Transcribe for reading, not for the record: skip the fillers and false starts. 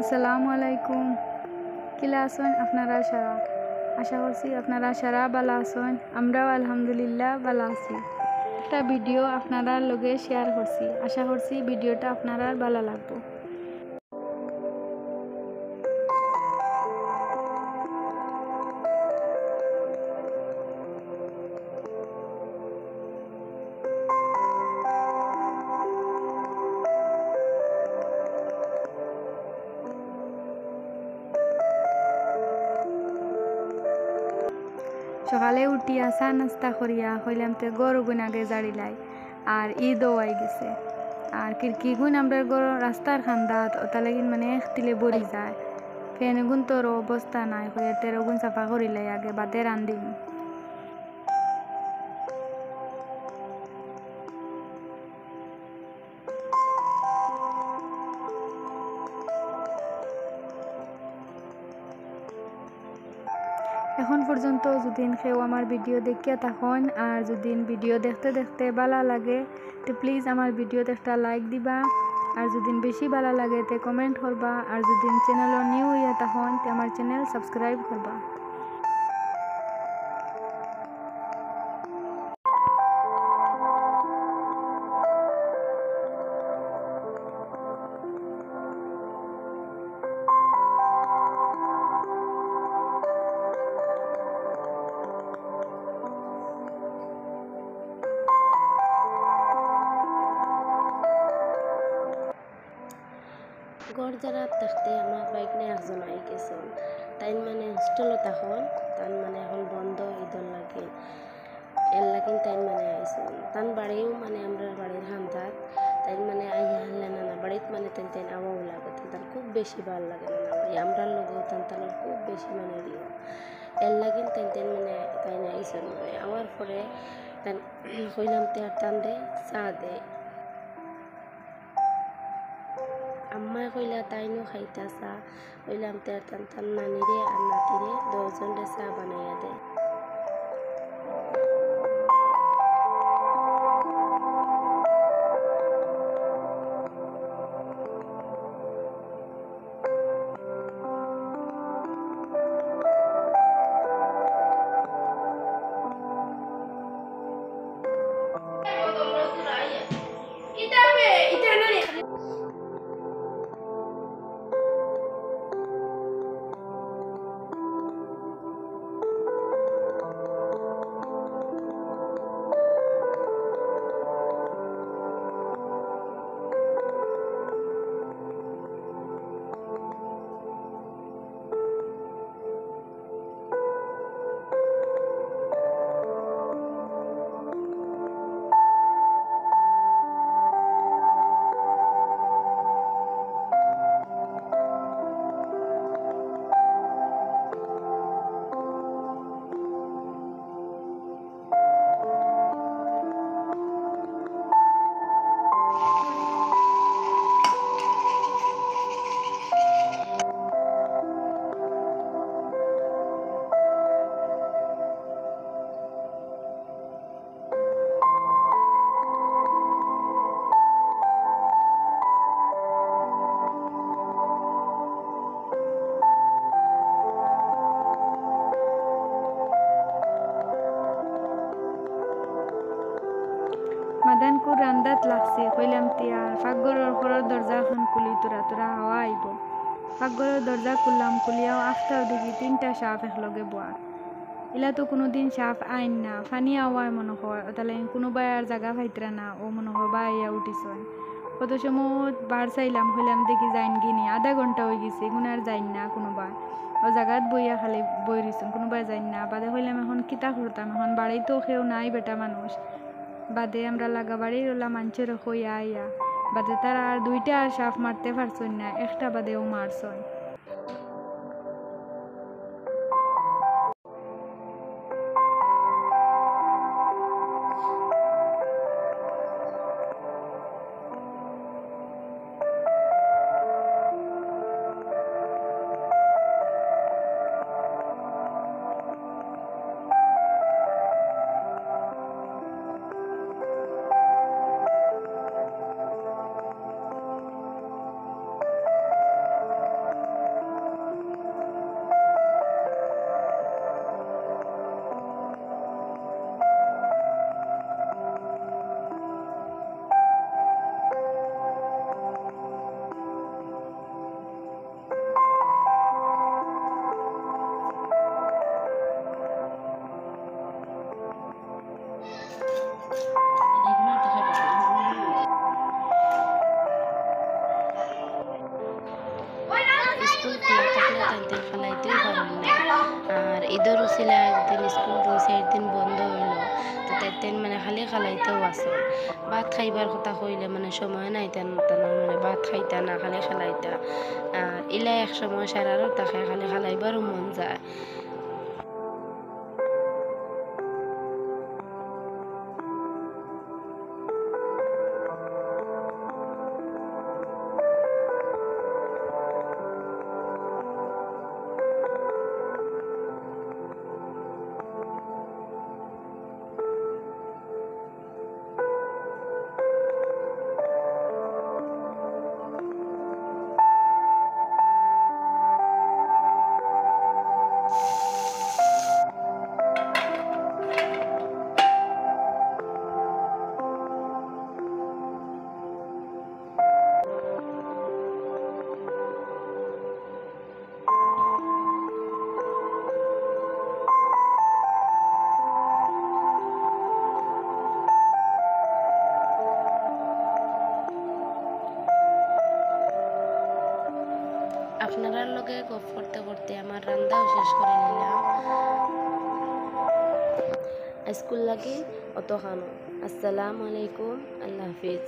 আসসালামু আলাইকুম। কিলা আছেন আপনারা সারা? আশা করছি আপনারা সারা ভালো আছেন। আমরাও আলহামদুলিল্লাহ ভালো আছি। একটা ভিডিও আপনারা লগে শেয়ার করছি, আশা করছি ভিডিওটা আপনারা ভালো লাগবে। সকালে উঠিয়া চা নাস্তা করিয়া হইলাম তো গরু গুণ আগে জাড়িলাই, আর ঈদও আই গেছে। আর কিরকি গুণ আমরা গরু রাস্তার খান্দাত ওটা লাগিন মানে একটিলে বড়ি যায়। ফেন গুণ তোর অবস্থা নাই হয়ে তেরো গুণ চাফা করিলাই আগে বাদে রান্দিম। এখন পর্যন্ত যদি কেউ আমার ভিডিও দেখিয়া তখন আর যদি ভিডিও দেখতে দেখতে ভালো লাগে তো প্লিজ আমার ভিডিওতে একটা লাইক দিবা, আর যদি বেশি ভালো লাগে তো কমেন্ট করবা, আর যদি চ্যানেল নিউ হইয়া তখন তো আমার চ্যানেল সাবস্ক্রাইব করবা। গড় যারা থাকতে আমার বাইক নিয়ে একজন আই গেছেন, তাই মানে হোস্টেলও তখন তার মানে এখন বন্ধ ঈদর লাগে এর লাগিন তাই মানে আইসন তান বাড়িও মানে আমরা বাড়ির হান্দাত তাই মানে আইয়া হারলে নানা বাড়িত মানে তেন তেন আওয়াও লাগে তার খুব বেশি ভাল লাগে নানা বাড়ি আমরার লগেও তার খুব বেশি মানে রিও এর লাগিন তেন তেন মানে তাই না আইসন মানে আমার পরে তান হইলাম তে আর টান দে চা দে আম্মায় কইলা তাইনও খাইতা চা কইলাম তে তান নানিরে আর নাতিরে 10 জনরে চা বানাইয়া দে। মাদানকুর রান্দাত লাগছে কইলাম তিয়ার পাকঘরের ঘরের দরজা এখন খুলি তোরা তোরা হাওয়া আইব। পাকঘরের দরজা খুললাম, খুলিয়াও আফটাও দেখি 3টা সাপ একলগে বোয়া। এলা তো কোনোদিন সাপ আইন না, ফানি আওয়ায় মনে হয় তাহলে কোনোবাই আর জায়গা পাইতরা না, ও মনে হয় বা আইয়া উঠিছয়। কত সময় বার চাইলাম হইলাম দেখি যাইন গিনি, আধা ঘন্টা হয়ে গেছে এখন আর যাইন না কোনোবা। ও জায়গাত বইয়া খালি বই রইছেন, কোনোবাই যাইন না। বাদে হইলাম এখন কিতা করতাম, এখন বাড়িতেও কেউ নাই বেটা মানুষ। বাদে আমরা লাগা বাড়ির ওলা মানুষের হইয়া আইয়া বাদে তারা আর 2টা আর সাপ মারতে পারছন না, একটা বাদেও মারছন। স্কুল খোলা থাকলে তাইতে খালাইতেই পারেন না। আর ঈদের উচিলা একদিন স্কুল 2-4 দিন বন্ধ হইল, তো তাইতেন মানে খালি খালাইতেও আসল। ভাত খাইবার কথা কইলে মানে সময় নাই তেন মানে ভাত খাইতা না খালি খালাইতা। আর ইলা এক সময় সারারও তাকে খালি খালাইবারও মন যায়। আপনারার লগে গপ করতে করতে আমার রান্নাও শেষ করে নিলাম। স্কুল লাগি অত খানো। আসসালামু আলাইকুম, আল্লাহ হাফিজ।